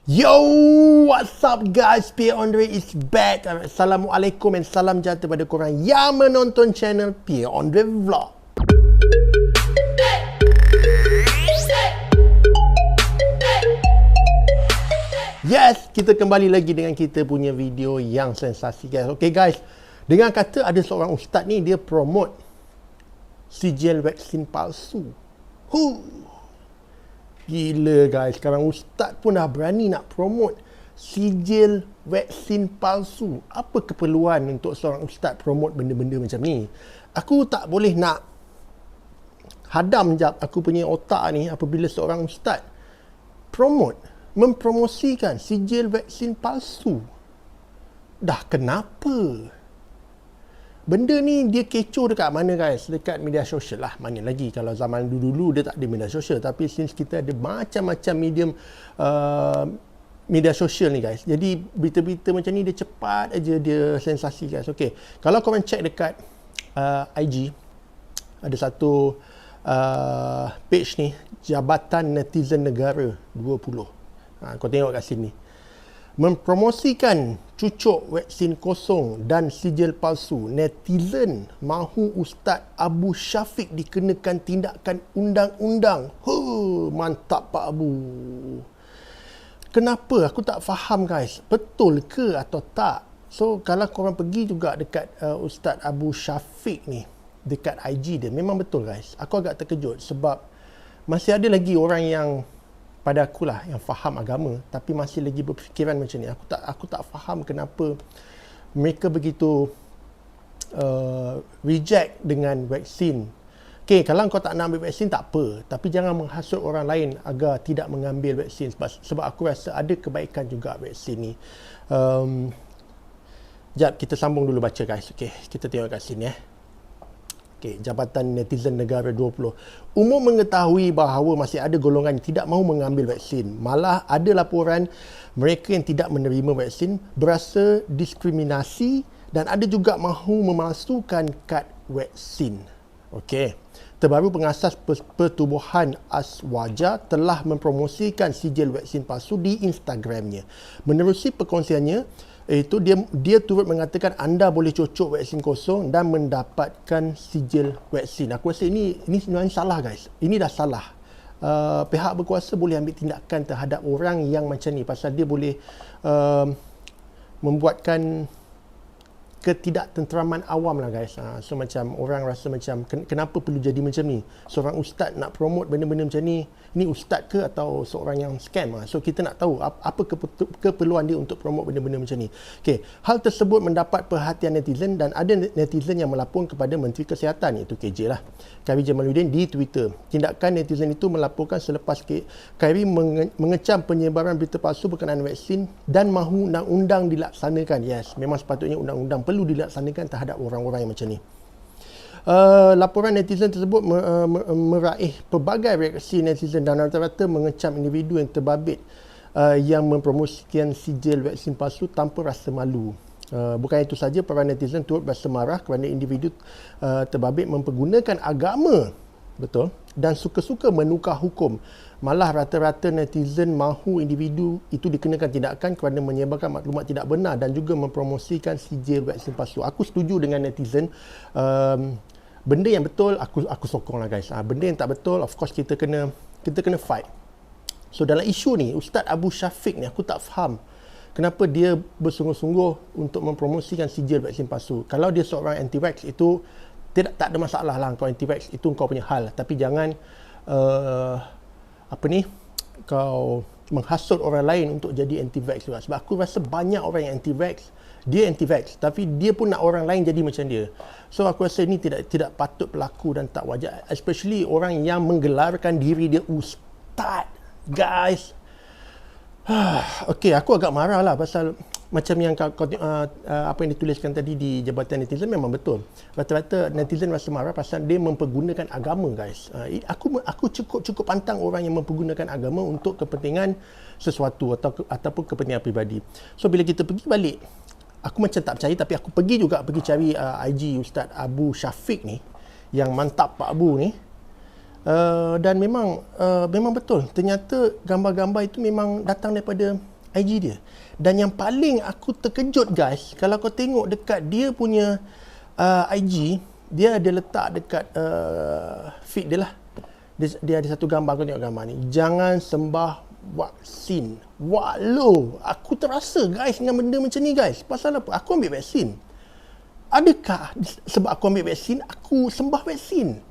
Yo, what's up guys? Pierre Andre is back. Assalamualaikum dan salam sejahtera pada korang yang menonton channel Pierre Andre Vlog. Yes, kita kembali lagi dengan kita punya video yang sensasi guys. Okay guys, dengan kata ada seorang ustaz ni, dia promote sijil vaksin palsu. Gila guys, sekarang ustaz pun dah berani nak promote sijil vaksin palsu. Apa keperluan untuk seorang ustaz promote benda-benda macam ni? Aku tak boleh nak hadam jap aku punya otak ni apabila seorang ustaz mempromosikan sijil vaksin palsu. Dah kenapa? Benda ni dia kecoh dekat mana guys? Dekat media sosial lah. Mana lagi kalau zaman dulu-dulu dia tak ada media sosial. Tapi since kita ada macam-macam medium media sosial ni guys. Jadi berita-berita macam ni dia cepat aja dia sensasi guys. Okay, kalau korang check dekat IG, ada satu page ni, Jabatan Netizen Negara 20. Kau tengok kat sini. Mempromosikan cucuk vaksin kosong dan sijil palsu. Netizen mahu Ustaz Abu Syafiq dikenakan tindakan undang-undang. Mantap Pak Abu. Kenapa? Aku tak faham guys. Betul ke atau tak? So kalau korang pergi juga dekat Ustaz Abu Syafiq ni, dekat IG dia, memang betul guys. Aku agak terkejut sebab masih ada lagi orang yang pada akulah yang faham agama tapi masih lagi berfikiran macam ni. Aku tak faham kenapa mereka begitu reject dengan vaksin. Okay, kalau kau tak nak ambil vaksin tak apa, tapi jangan menghasut orang lain agar tidak mengambil vaksin sebab aku rasa ada kebaikan juga vaksin ni. Jap, kita sambung dulu baca guys. Okay, kita tengok kat sini Okay, Jabatan Netizen Negara 20. Umum mengetahui bahawa masih ada golongan yang tidak mahu mengambil vaksin. Malah ada laporan mereka yang tidak menerima vaksin berasa diskriminasi dan ada juga mahu memalsukan kad vaksin. Okey. Terbaru pengasas Pertubuhan Aswaja telah mempromosikan sijil vaksin palsu di Instagramnya. Menerusi perkongsiannya, itu dia turut mengatakan anda boleh cocok vaksin kosong dan mendapatkan sijil vaksin. Aku rasa ini sebenarnya salah guys. Ini dah salah. Pihak berkuasa boleh ambil tindakan terhadap orang yang macam ni pasal dia boleh membuatkan ketidaktenteraman awam lah guys. So macam orang rasa macam kenapa perlu jadi macam ni? Seorang ustaz nak promote benda-benda macam ni, ini ustaz ke atau seorang yang scam? So kita nak tahu apa keperluan dia untuk promote benda-benda macam ni. Okay, hal tersebut mendapat perhatian netizen dan ada netizen yang melapor kepada Menteri Kesihatan, iaitu KJ lah, Khairi Jamaluddin, di Twitter. Tindakan netizen itu melaporkan selepas Khairi mengecam penyebaran berita palsu berkenaan vaksin dan mahu undang-undang dilaksanakan. Yes, memang sepatutnya undang-undang perlu dilaksanakan terhadap orang-orang yang macam ni. Laporan netizen tersebut meraih pelbagai reaksi netizen dan rata-rata mengecam individu yang terbabit yang mempromosikan sijil vaksin palsu tanpa rasa malu. Bukan itu saja, para netizen turut berasa marah kerana individu terbabit mempergunakan agama, betul, dan suka-suka menukar hukum. Malah rata-rata netizen mahu individu itu dikenakan tindakan kerana menyebarkan maklumat tidak benar dan juga mempromosikan sijil vaksin palsu. Aku setuju dengan netizen. Benda yang betul aku sokong lah guys. Benda yang tak betul, of course kita kena fight. So dalam isu ni, Ustaz Abu Syafiq ni aku tak faham kenapa dia bersungguh-sungguh untuk mempromosikan sijil vaksin palsu. Kalau dia seorang anti-vax, itu tak ada masalah lah. Kau anti-vax, itu kau punya hal. Tapi jangan kau menghasut orang lain untuk jadi anti-vax juga. Sebab aku rasa banyak orang yang anti-vax, dia anti-vax tapi dia pun nak orang lain jadi macam dia. So aku rasa ini tidak patut berlaku dan tak wajar, especially orang yang menggelarkan diri dia ustaz guys. Okay, aku agak marah lah pasal macam yang apa yang dituliskan tadi di Jabatan Netizen memang betul. Rata-rata netizen rasa marah pasal dia mempergunakan agama guys. Aku cukup pantang orang yang mempergunakan agama untuk kepentingan sesuatu ataupun kepentingan pribadi. So bila kita pergi balik, aku macam tak percaya tapi aku pergi cari IG Ustaz Abu Syafiq ni, yang mantap Pak Abu ni. Dan memang betul, ternyata gambar-gambar itu memang datang daripada IG dia. Dan yang paling aku terkejut guys, kalau kau tengok dekat dia punya IG, dia ada letak dekat feed dia lah. Dia ada satu gambar, aku tengok gambar ni. Jangan sembah vaksin. Walau aku terasa guys dengan benda macam ni guys. Pasal apa? Aku ambil vaksin. Adakah sebab aku ambil vaksin, aku sembah vaksin?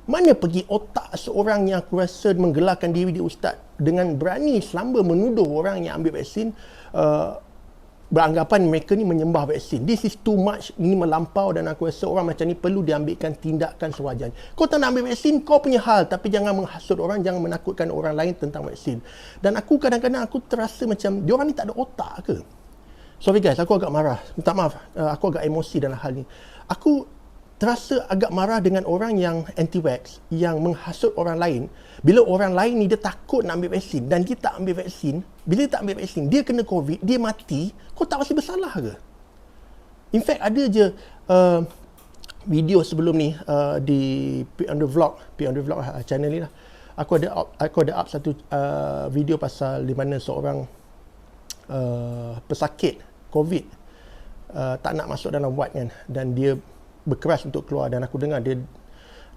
Mana pergi otak seorang yang aku rasa menggelarkan diri dia ustaz dengan berani selamba menuduh orang yang ambil vaksin beranggapan mereka ni menyembah vaksin. This is too much. Ini melampau dan aku rasa orang macam ni perlu diambilkan tindakan sewajarnya. Kau tak nak ambil vaksin, kau punya hal. Tapi jangan menghasut orang, jangan menakutkan orang lain tentang vaksin. Dan aku kadang-kadang aku terasa macam diorang ni tak ada otak ke? Sorry guys, aku agak marah. Minta maaf, aku agak emosi dalam hal ni. Aku terasa agak marah dengan orang yang anti-vax, yang menghasut orang lain. Bila orang lain ni dia takut nak ambil vaksin dan dia tak ambil vaksin, bila dia tak ambil vaksin, dia kena COVID, dia mati, kau tak rasa bersalah ke? In fact, ada je video sebelum ni di P on the Vlog channel ni lah. Aku ada up satu video pasal di mana seorang pesakit COVID tak nak masuk dalam ward kan, dan dia berkeras untuk keluar, dan aku dengar dia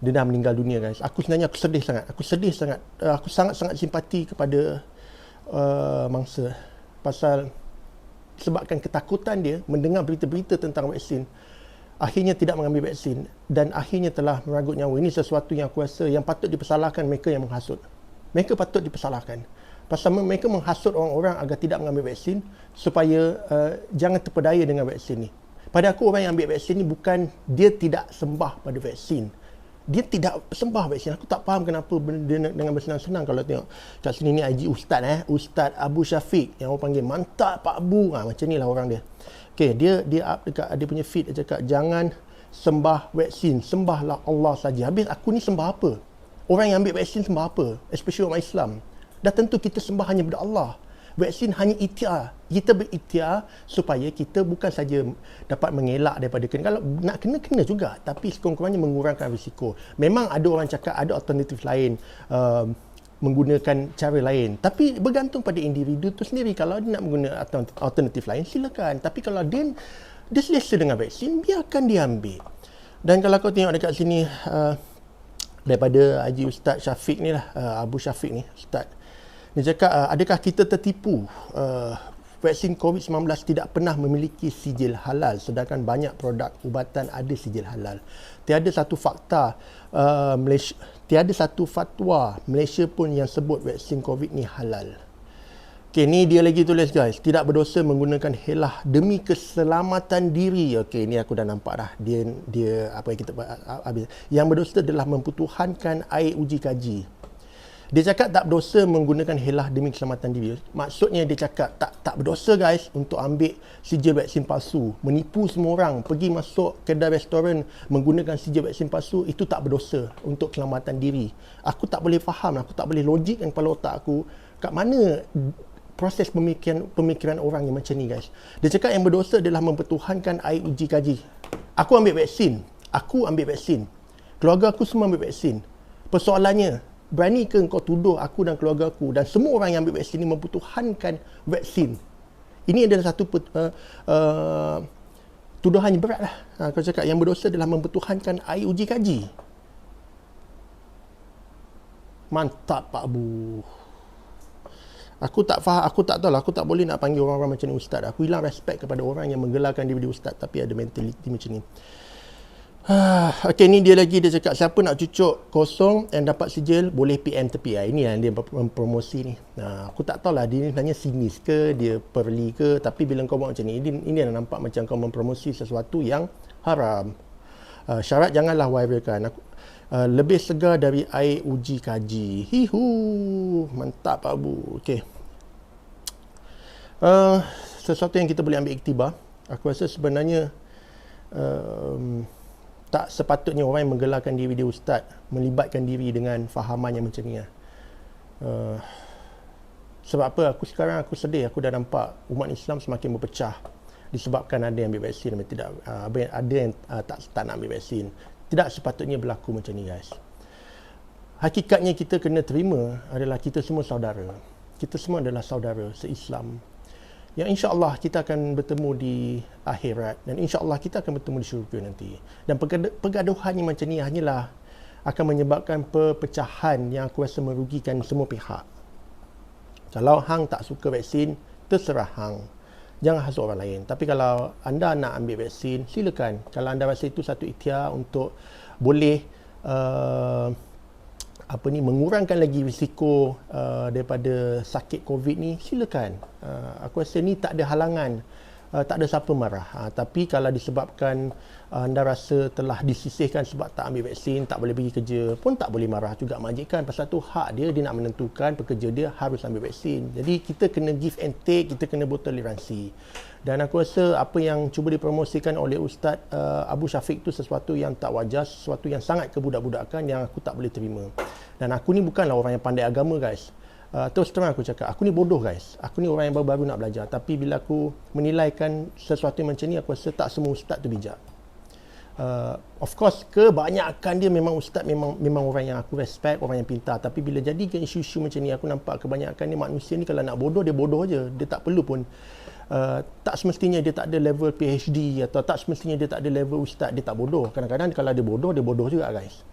dah meninggal dunia guys. Aku sebenarnya aku sedih sangat. Aku sangat-sangat simpati kepada mangsa pasal sebabkan ketakutan dia mendengar berita-berita tentang vaksin, akhirnya tidak mengambil vaksin dan akhirnya telah meragut nyawa. Ini sesuatu yang aku rasa yang patut dipersalahkan mereka yang menghasut. Mereka patut dipersalahkan pasal mereka menghasut orang-orang agar tidak mengambil vaksin supaya jangan terpedaya dengan vaksin ni. Pada aku, orang yang ambil vaksin ni bukan dia tidak sembah pada vaksin. Dia tidak sembah vaksin. Aku tak faham kenapa benda dengan bersenang-senang. Kalau tengok kat sini ni IG Ustaz Ustaz Abu Syafiq, yang orang panggil mantap Pak Abu. Macam ni lah orang dia. Okay, dia up dekat dia punya feed, dia cakap jangan sembah vaksin, sembahlah Allah saja. Habis aku ni sembah apa? Orang yang ambil vaksin sembah apa? Especially orang Islam. Dah tentu kita sembah hanya kepada Allah. Vaksin hanya ikhtiar. Kita berikhtiar supaya kita bukan saja dapat mengelak daripada kena. Kalau nak kena juga, tapi sekurang-kurangnya mengurangkan risiko. Memang ada orang cakap ada alternatif lain, menggunakan cara lain. Tapi bergantung pada individu tu sendiri. Kalau dia nak menggunakan alternatif lain, silakan. Tapi kalau dia selesa dengan vaksin, biarkan dia ambil. Dan kalau kau tengok dekat sini, daripada Haji Ustaz Syafiq ni lah, Abu Syafiq ni, Ustaz. Dia cakap, adakah kita tertipu? Vaksin COVID-19 tidak pernah memiliki sijil halal, sedangkan banyak produk ubatan ada sijil halal. Tiada satu fatwa Malaysia pun yang sebut vaksin COVID ni halal. Okey, ni dia lagi tulis guys, tidak berdosa menggunakan helah demi keselamatan diri. Okey, ni aku dah nampak dah. Dia apa yang kita habis. Yang berdosa adalah mempertuhankan air uji kaji. Dia cakap tak berdosa menggunakan helah demi keselamatan diri. Maksudnya dia cakap tak berdosa guys untuk ambil sijil vaksin palsu, menipu semua orang, pergi masuk kedai restoran menggunakan sijil vaksin palsu, itu tak berdosa untuk keselamatan diri. Aku tak boleh faham, aku tak boleh logikkan kepala otak aku kat mana proses pemikiran orang yang macam ni guys. Dia cakap yang berdosa adalah mempertuhankan air uji kaji. Aku ambil vaksin. Keluarga aku semua ambil vaksin. Persoalannya, berani ke engkau tuduh aku dan keluarga aku dan semua orang yang ambil vaksin ini mempertuhankan vaksin? Ini adalah satu tuduhan yang berat lah. Kau cakap yang berdosa adalah mempertuhankan air uji kaji. Mantap Pak Abu. Aku tak faham, aku tak tahu lah, aku tak boleh nak panggil orang-orang macam ni ustaz. Aku hilang respect kepada orang yang menggelarkan diri ustaz tapi ada mentaliti macam ni. Okey, ni dia lagi, dia cakap siapa nak cucuk kosong dan dapat sijil boleh PM tepi. Ini yang dia mempromosi ni. Aku tak tahulah dia sebenarnya sinis ke, dia perli ke, tapi bila kau buat macam ni, ini dah nampak macam kau mempromosi sesuatu yang haram. Syarat janganlah viralkan. Lebih segar dari air uji kaji. Mantap Pak Abu. Okey. Sesuatu yang kita boleh ambil iktibar. Aku rasa sebenarnya tak sepatutnya orang yang menggelarkan diri dia ustaz melibatkan diri dengan fahaman yang macam ni. Sebab apa? Sekarang aku sedih. Aku dah nampak umat Islam semakin berpecah disebabkan ada yang ambil vaksin dan tidak, ada yang tak nak ambil vaksin. Tidak sepatutnya berlaku macam ni guys. Hakikatnya kita kena terima adalah kita semua saudara. kita semua adalah saudara se-Islam. Yang insya-Allah kita akan bertemu di akhirat dan insya-Allah kita akan bertemu di syurga nanti. Dan pergaduhan yang macam ni hanyalah akan menyebabkan perpecahan yang aku rasa merugikan semua pihak. Kalau hang tak suka vaksin, terserah hang. Jangan hasut orang lain. Tapi kalau anda nak ambil vaksin, silakan. Kalau anda rasa itu satu ikhtiar untuk boleh mengurangkan lagi risiko daripada sakit COVID ni, silakan. Aku rasa ni tak ada halangan, tak ada siapa marah. Tapi kalau disebabkan anda rasa telah disisihkan sebab tak ambil vaksin, tak boleh pergi kerja, pun tak boleh marah juga majikan. Pasal tu hak dia nak menentukan pekerja dia harus ambil vaksin. Jadi kita kena give and take, kita kena bertoleransi. Dan aku rasa apa yang cuba dipromosikan oleh Ustaz Abu Syafiq tu sesuatu yang tak wajar, sesuatu yang sangat kebudak-budakan yang aku tak boleh terima. Dan aku ni bukanlah orang yang pandai agama, guys. Terus terang aku cakap, aku ni bodoh, guys. Aku ni orang yang baru-baru nak belajar. Tapi bila aku menilaikan sesuatu yang macam ni, aku rasa tak semua ustaz tu bijak. Of course, kebanyakan dia memang ustaz, memang orang yang aku respect, orang yang pintar. Tapi bila jadi ke isu-isu macam ni, aku nampak kebanyakan ni manusia ni kalau nak bodoh, dia bodoh je. Dia tak perlu pun tak semestinya dia tak ada level PhD atau tak semestinya dia tak ada level ustaz, dia tak bodoh. Kadang-kadang kalau dia bodoh juga, guys.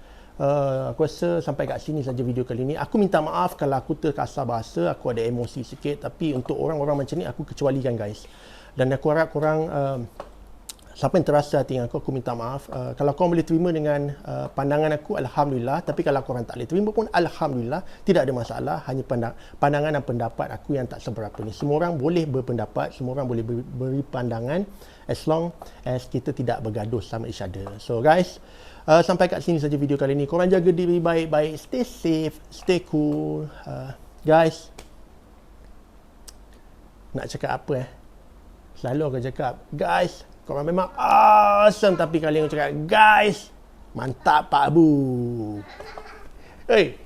Aku rasa sampai kat sini saja video kali ni. Aku minta maaf kalau aku terkasar bahasa, aku ada emosi sikit, tapi untuk orang-orang macam ni aku kecualikan, guys. Dan aku harap korang siapa yang terasa hati aku minta maaf. Kalau korang boleh terima dengan pandangan aku, alhamdulillah. Tapi kalau korang tak boleh terima pun alhamdulillah, tidak ada masalah. Hanya pandangan dan pendapat aku yang tak seberapa ni. Semua orang boleh berpendapat, semua orang boleh beri pandangan, as long as kita tidak bergaduh sama each other. So guys, sampai kat sini saja video kali ni. Korang jaga diri baik-baik, stay safe, stay cool. Guys, nak cakap apa selalu aku cakap, guys, korang memang awesome. Tapi kali aku cakap, guys, mantap Pak Abu. Hey,